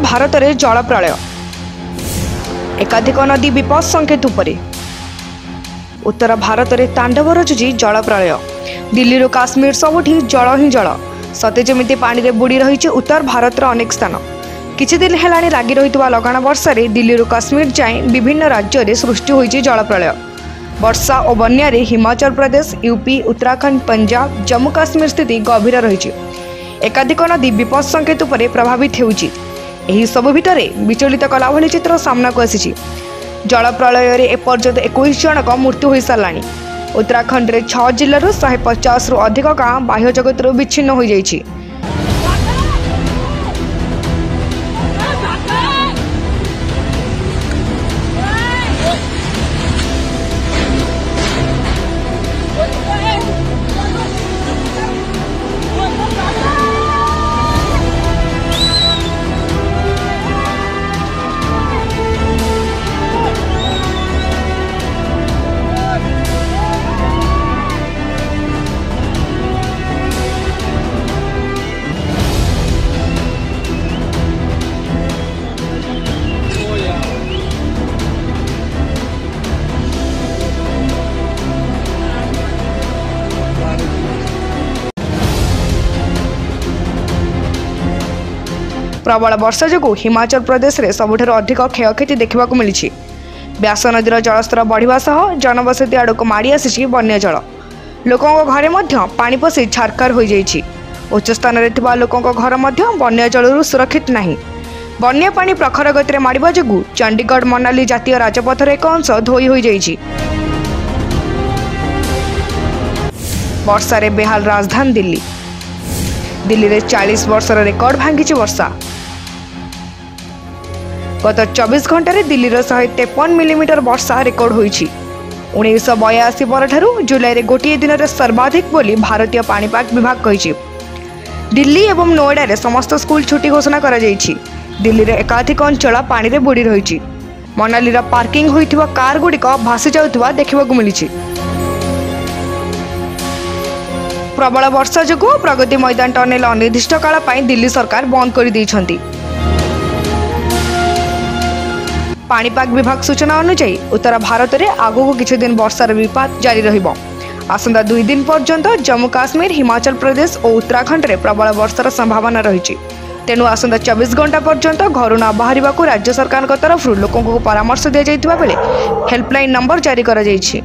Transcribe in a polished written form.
भारत में जल प्रलय एकाधिक नदी विपद संकेत उपरे। उत्तर भारत में तांडव रचुची जल प्रलय। दिल्ली रू काश्मीर सबुठी जल ही जल। सते जमिति पानी रे बुड़ी रही उत्तर भारत अनेक स्थान। किछि दिन हेलाणी लागी रहितबा लगाण वर्षा रे दिल्ली रू काश्मीर जाए विभिन्न राज्य में सृष्टि होइछि जल प्रलय। वर्षा और बन्या रे हिमाचल प्रदेश, यूपी, उत्तराखंड, पंजाब, जम्मू काश्मीर स्थिति गभीर रही। एकाधिक नदी विपद संकेत उपरे प्रभावित होउछि। एही सबु भितरे विचलित कला भली चित्र सामना को आसी। जल प्रलय रे एपर्यंत 21 जनक मृत्यु हो साराणी। उत्तराखंड रे 6 जिल्लारू 150 रु अधिक गाँ बाह्य जगत विच्छिन्न हो जाइछि। प्रबल वर्षा जो हिमाचल प्रदेश में सबुठार अधिक क्षयक्षति देखा मिली। व्यास नदीर जलस्तर बढ़िया सह जनबसति आड़क माड़ी आसी बन्या जल। लोकों घरे पानी पशि छारखार हो जाइछि। उच्च स्थान में लोकों घर बन्या जलू सुरक्षित नहीं। बन्या पानी प्रखर गति में माड़ा जो चंडीगढ़ मनाली जातीय राजपथर एक अंश धोई हो जाइछि। वर्षा रे बेहाल राजधानी दिल्ली। दिल्ली रे 40 वर्षर रेकर्ड भांगी वर्षा। गत 24 घंटे दिल्ली 153 मिलीमीटर वर्षा रेकर्ड होइछि। 1982 परठारु जुलाई रे गोटे दिन रे सर्वाधिक बोली भारतीय पाणीपाग विभाग कहिछि। दिल्ली एवं नोएडा रे समस्त स्कूल छुट्टी घोषणा करा जाइछि। दिल्ली रे एकाधिक अंचल पानी रे बुड़ी रहिछि। मनाली रा पार्किंग होइथिबा कार गुडिक भासी जाउथिबा देखिबाकू मिलिछि। प्रबल वर्षा जो प्रगति मैदान टनेल अनिर्दिष्ट काल पाई दिल्ली सरकार बंद कर दैछंती। पाणीपाग विभाग सूचना अनुसार उत्तर भारत में आगू किछि दिन वर्षार विपात जारी रहिबो। आसंता 2 दिन पर्यंत जम्मू काश्मीर, हिमाचल प्रदेश और उत्तराखंड में प्रबल वर्षार संभावना रही। तेणु आसंता 24 घंटा पर्यंत घर न बाहर राज्य सरकार तरफ लोकों को परामर्श दि जाइतिबा बेले हेल्पलाइन नंबर जारी करा जाइछि।